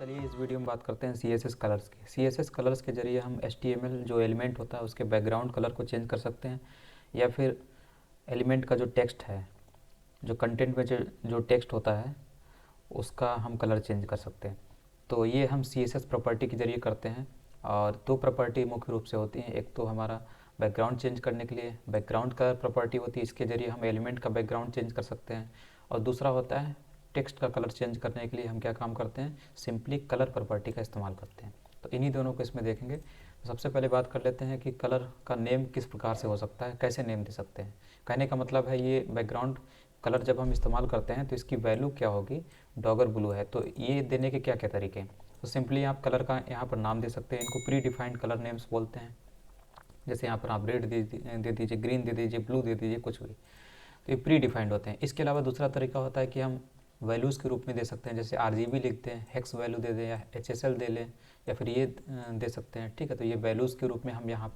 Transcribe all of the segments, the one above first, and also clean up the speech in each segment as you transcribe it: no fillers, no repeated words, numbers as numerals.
चलिए इस वीडियो में बात करते हैं CSS कलर्स की। CSS कलर्स के ज़रिए हम HTML जो एलिमेंट होता है उसके बैकग्राउंड कलर को चेंज कर सकते हैं, या फिर एलिमेंट का जो टेक्स्ट है, जो कंटेंट में जो टेक्स्ट होता है उसका हम कलर चेंज कर सकते हैं। तो ये हम CSS प्रॉपर्टी के ज़रिए करते हैं, और दो प्रॉपर्टी मुख्य रूप से होती हैं। एक तो हमारा बैकग्राउंड चेंज करने के लिए बैकग्राउंड कलर प्रॉपर्टी होती है, इसके ज़रिए हम एलिमेंट का बैकग्राउंड चेंज कर सकते हैं। और दूसरा होता है टेक्स्ट का कलर चेंज करने के लिए हम क्या काम करते हैं, सिंपली कलर प्रॉपर्टी का इस्तेमाल करते हैं। तो इन्हीं दोनों को इसमें देखेंगे। तो सबसे पहले बात कर लेते हैं कि कलर का नेम किस प्रकार से हो सकता है, कैसे नेम दे सकते हैं। कहने का मतलब है ये बैकग्राउंड कलर जब हम इस्तेमाल करते हैं तो इसकी वैल्यू क्या होगी, डॉगर ब्लू है, तो ये देने के क्या क्या तरीके हैं। तो सिंपली आप कलर का यहाँ पर नाम दे सकते हैं, इनको प्री डिफाइंड कलर नेम्स बोलते हैं। जैसे यहाँ पर आप रेड दे दीजिए, ग्रीन दे दीजिए, ब्लू दे दीजिए, कुछ भी, तो ये प्री डिफाइंड होते हैं। इसके अलावा दूसरा तरीका होता है कि हम वैल्यूज़ के रूप में दे सकते हैं, जैसे RGB लिखते हैं, हेक्स वैल्यू दे दें, या HSL दे लें, या फिर ये दे सकते हैं। ठीक है, तो ये वैल्यूज़ के रूप में हम यहाँ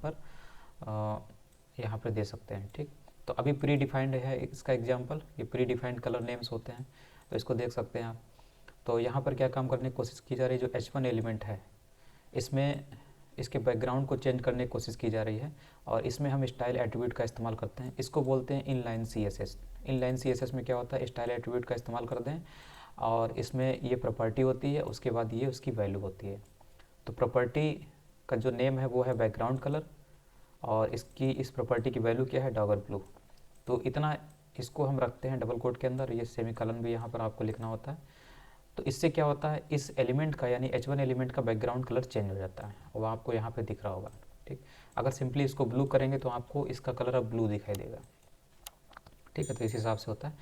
पर दे सकते हैं। ठीक, तो अभी प्री डिफाइंड है इसका एग्जांपल, ये प्री डिफाइंड कलर नेम्स होते हैं, तो इसको देख सकते हैं आप। तो यहाँ पर क्या काम करने की कोशिश की जा रही है, जो H1 एलिमेंट है इसमें इसके बैकग्राउंड को चेंज करने की कोशिश की जा रही है, और इसमें हम स्टाइल एट्रीब्यूट का इस्तेमाल करते हैं। इसको बोलते हैं इनलाइन CSS। इनलाइन CSS में क्या होता है, स्टाइल एट्रीब्यूट का इस्तेमाल करते हैं, और इसमें ये प्रॉपर्टी होती है, उसके बाद ये उसकी वैल्यू होती है। तो प्रॉपर्टी का जो नेम है वो है बैकग्राउंड कलर, और इस प्रॉपर्टी की वैल्यू क्या है, डॉगर ब्लू। तो इतना इसको हम रखते हैं डबल कोट के अंदर, ये सेमीकोलन भी यहाँ पर आपको लिखना होता है। तो इससे क्या होता है, इस एलिमेंट का यानी H1 एलिमेंट का बैकग्राउंड कलर चेंज हो जाता है, वो आपको यहाँ पे दिख रहा होगा। ठीक, अगर सिंपली इसको ब्लू करेंगे तो आपको इसका कलर अब ब्लू दिखाई देगा। ठीक है, तो इस हिसाब से होता है।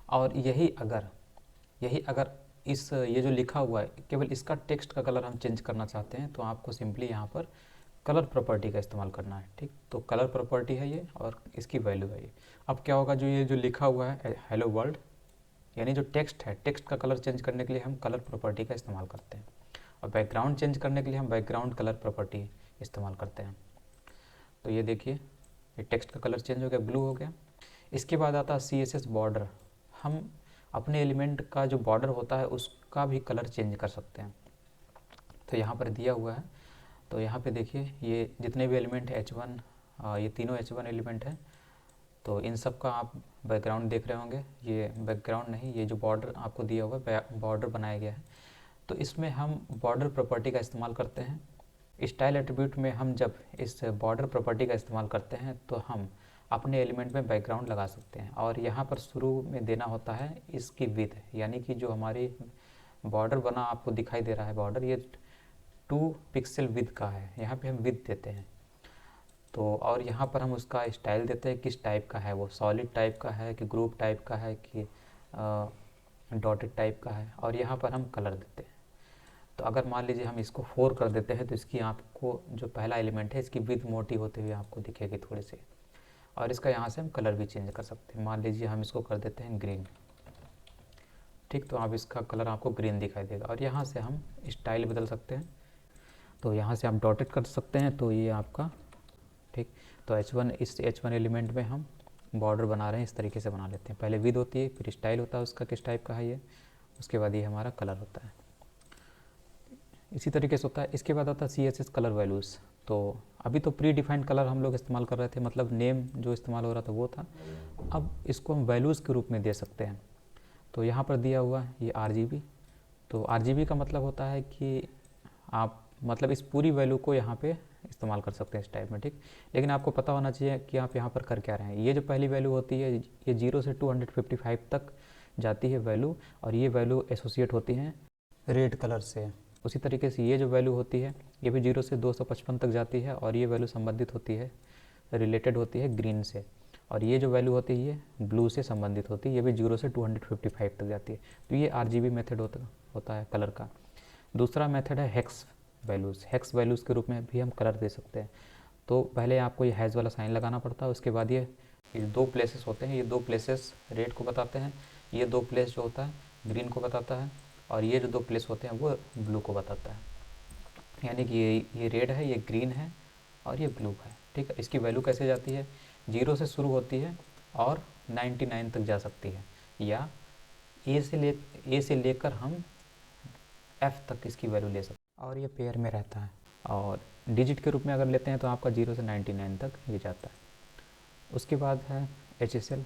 और यही अगर ये जो लिखा हुआ है केवल इसका टेक्स्ट का कलर हम चेंज करना चाहते हैं, तो आपको सिंपली यहाँ पर कलर प्रॉपर्टी का इस्तेमाल करना है। ठीक, तो कलर प्रॉपर्टी है ये, और इसकी वैल्यू है ये। अब क्या होगा, जो लिखा हुआ है हेलो वर्ल्ड, यानी जो टेक्स्ट है, टेक्स्ट का कलर चेंज करने के लिए हम कलर प्रॉपर्टी का इस्तेमाल करते हैं, और बैकग्राउंड चेंज करने के लिए हम बैकग्राउंड कलर प्रॉपर्टी इस्तेमाल करते हैं। तो ये देखिए, ये टेक्स्ट का कलर चेंज हो गया, ब्लू हो गया। इसके बाद आता है CSS बॉर्डर। हम अपने एलिमेंट का जो बॉर्डर होता है उसका भी कलर चेंज कर सकते हैं। तो यहाँ पर दिया हुआ है, तो यहाँ पे देखिए ये जितने भी एलिमेंट है H1, ये तीनों H1 एलिमेंट है, तो इन सब का आप बैकग्राउंड देख रहे होंगे। ये बैकग्राउंड नहीं, ये जो बॉर्डर आपको दिया हुआ है, बॉर्डर बनाया गया है। तो इसमें हम बॉर्डर प्रॉपर्टी का इस्तेमाल करते हैं। स्टाइल एट्रीब्यूट में हम जब इस बॉर्डर प्रॉपर्टी का इस्तेमाल करते हैं तो हम अपने एलिमेंट में बैकग्राउंड लगा सकते हैं, और यहाँ पर शुरू में देना होता है इसकी विड्थ, यानी कि जो हमारी बॉर्डर बना आपको दिखाई दे रहा है बॉर्डर, ये 2 पिक्सल विड्थ का है, यहाँ पे हम विड्थ देते हैं। तो और यहाँ पर हम उसका स्टाइल देते हैं, किस टाइप का है वो, सॉलिड टाइप का है कि ग्रुप टाइप का है कि डॉटेड टाइप का है, और यहाँ पर हम कलर देते हैं। तो अगर मान लीजिए हम इसको 4 कर देते हैं, तो इसकी आपको जो पहला एलिमेंट है इसकी विड्थ मोटी होते हुए आपको दिखेगी थोड़ी सी, और इसका यहाँ से हम कलर भी चेंज कर सकते हैं। मान लीजिए हम इसको कर देते हैं ग्रीन। ठीक, तो आप इसका कलर आपको ग्रीन दिखाई देगा, और यहाँ से हम स्टाइल बदल सकते हैं। तो यहाँ से आप डॉटेड कर सकते हैं, तो ये आपका, ठीक, तो इस H1 एलिमेंट में हम बॉर्डर बना रहे हैं, इस तरीके से बना लेते हैं। पहले विड्थ होती है, फिर स्टाइल होता है उसका किस टाइप का है ये, उसके बाद ये हमारा कलर होता है। इसी तरीके से होता है। इसके बाद आता है CSS कलर वैल्यूज़। तो अभी तो प्री डिफाइंड कलर हम लोग इस्तेमाल कर रहे थे, मतलब नेम जो इस्तेमाल हो रहा था वो था। अब इसको हम वैल्यूज़ के रूप में दे सकते हैं। तो यहाँ पर दिया हुआ है ये RGB। तो RGB का मतलब होता है कि आप मतलब इस पूरी वैल्यू को यहाँ पे इस्तेमाल कर सकते हैं इस टाइप में। ठीक, लेकिन आपको पता होना चाहिए कि आप यहाँ पर कर क्या रहे हैं। ये जो पहली वैल्यू होती है ये 0 से 255 तक जाती है वैल्यू, और ये वैल्यू एसोसिएट होती हैं रेड कलर से। उसी तरीके से ये जो वैल्यू होती है ये भी 0 से 255 तक जाती है, और ये वैल्यू संबंधित होती है, रिलेटेड होती है ग्रीन से। और ये जो वैल्यू होती है ये ब्लू से संबंधित होती है, ये भी 0 से 255 तक जाती है। तो ये RGB मेथड होता है कलर का। दूसरा मेथड है हेक्स वैल्यूज़। हेक्स वैल्यूज़ के रूप में भी हम कलर दे सकते हैं। तो पहले आपको ये हैज़ वाला साइन लगाना पड़ता है, उसके बाद ये 2 प्लेसेस होते हैं, ये 2 प्लेसेस रेड को बताते हैं, ये 2 प्लेस जो होता है ग्रीन को बताता है, और ये जो 2 प्लेस होते हैं वो ब्लू को बताता है। यानी कि ये रेड है, ये ग्रीन है, और ये ब्लू है। ठीक है, इसकी वैल्यू कैसे जाती है, 0 से शुरू होती है और 99 तक जा सकती है, या ए से लेकर हम F तक इसकी वैल्यू ले सकते हैं और ये पेयर में रहता है। और डिजिट के रूप में अगर लेते हैं तो आपका 0 से 99 तक ये जाता है। उसके बाद है HSL।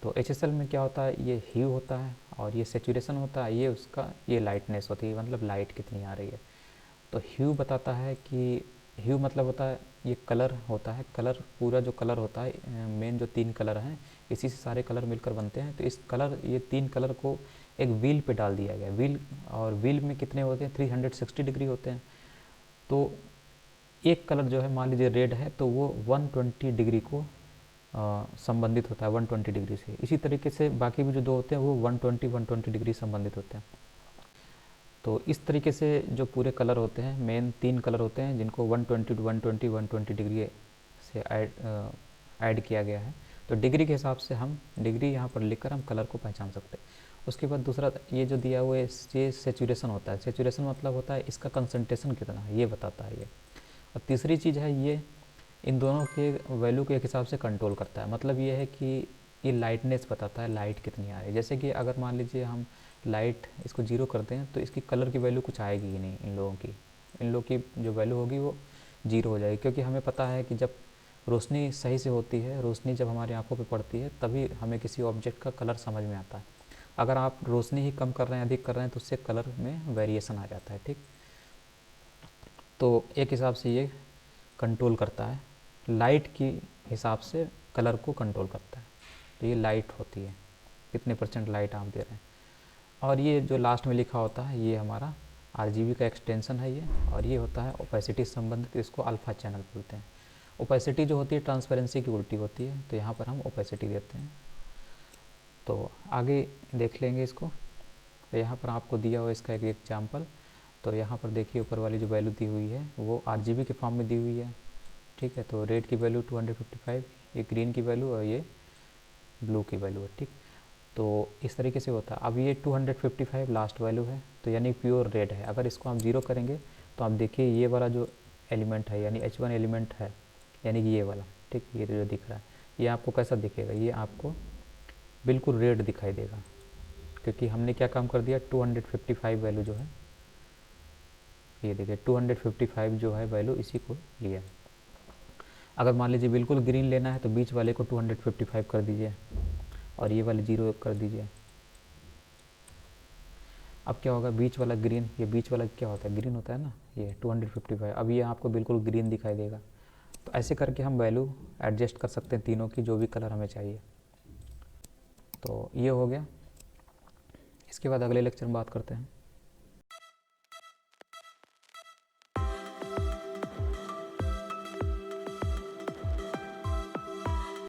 तो HSL में क्या होता है, ये ह्यू होता है और ये सेचुरेशन होता है, ये उसका ये लाइटनेस होती है, मतलब लाइट कितनी आ रही है। तो ह्यू बताता है कि ह्यू मतलब होता है ये कलर होता है, कलर पूरा जो कलर होता है, मेन जो 3 कलर हैं इसी से सारे कलर मिलकर बनते हैं। तो इस कलर ये 3 कलर को एक व्हील पे डाल दिया गया, व्हील, और व्हील में कितने होते हैं 360 डिग्री होते हैं। तो एक कलर जो है मान लीजिए रेड है तो वो 120 डिग्री को संबंधित होता है 120 डिग्री से। इसी तरीके से बाकी भी जो 2 होते हैं वो 120 डिग्री संबंधित होते हैं। तो इस तरीके से जो पूरे कलर होते हैं, मेन 3 कलर होते हैं जिनको 120 टू 120 डिग्री से ऐड किया गया है। तो डिग्री के हिसाब से हम डिग्री यहाँ पर लिखकर हम कलर को पहचान सकते हैं। उसके बाद दूसरा ये जो दिया हुआ है ये सेचुरेशन होता है। सेचुरेशन मतलब होता है इसका कंसंट्रेशन कितना है, ये बताता है ये। और तीसरी चीज़ है ये इन दोनों के वैल्यू के एक हिसाब से कंट्रोल करता है। मतलब ये है कि ये लाइटनेस बताता है लाइट कितनी आ रही है। जैसे कि अगर मान लीजिए हम लाइट इसको 0 करते हैं तो इसकी कलर की वैल्यू कुछ आएगी ही नहीं। इन लोगों की जो वैल्यू होगी वो 0 हो जाएगी, क्योंकि हमें पता है कि जब रोशनी सही से होती है, रोशनी जब हमारी आंखों पे पड़ती है तभी हमें किसी ऑब्जेक्ट का कलर समझ में आता है। अगर आप रोशनी ही कम कर रहे हैं, अधिक कर रहे हैं, तो उससे कलर में वेरिएशन आ जाता है। ठीक, तो एक हिसाब से ये कंट्रोल करता है, लाइट की हिसाब से कलर को कंट्रोल करता है। तो ये लाइट होती है, कितने % लाइट आप दे रहे हैं। और ये जो लास्ट में लिखा होता है ये हमारा RGB का एक्सटेंशन है ये। और ये होता है ओपेसिटी संबंधित, इसको अल्फ़ा चैनल बोलते हैं। ओपेसिटी जो होती है ट्रांसपेरेंसी की उल्टी होती है, तो यहाँ पर हम ओपेसिटी देते हैं। तो आगे देख लेंगे इसको। तो यहाँ पर आपको दिया हुआ इसका एक एग्जाम्पल। तो यहाँ पर देखिए ऊपर वाली जो वैल्यू दी हुई है वो RGB के फॉर्म में दी हुई है। ठीक है, तो रेड की वैल्यू 255, ये ग्रीन की वैल्यू और ये ब्लू की वैल्यू है। ठीक, तो इस तरीके से होता है। अब ये 255 लास्ट वैल्यू है, तो यानी प्योर रेड है। अगर इसको आप 0 करेंगे तो आप देखिए ये वाला जो एलिमेंट है यानी H1 एलिमेंट है, यानी कि ये वाला, ठीक, ये जो दिख रहा है ये आपको कैसा दिखेगा, ये आपको बिल्कुल रेड दिखाई देगा, क्योंकि हमने क्या काम कर दिया 255 वैल्यू जो है, ये देखिए 255 जो है वैल्यू इसी को लिया। अगर मान लीजिए बिल्कुल ग्रीन लेना है तो बीच वाले को 255 कर दीजिए और ये वाले 0 कर दीजिए। अब क्या होगा, बीच वाला ग्रीन, ये बीच वाला क्या होता है ग्रीन होता है ना, ये 255, अब ये आपको बिल्कुल ग्रीन दिखाई देगा। तो ऐसे करके हम वैल्यू एडजस्ट कर सकते हैं तीनों की, जो भी कलर हमें चाहिए। तो ये हो गया। इसके बाद अगले लेक्चर में बात करते हैं।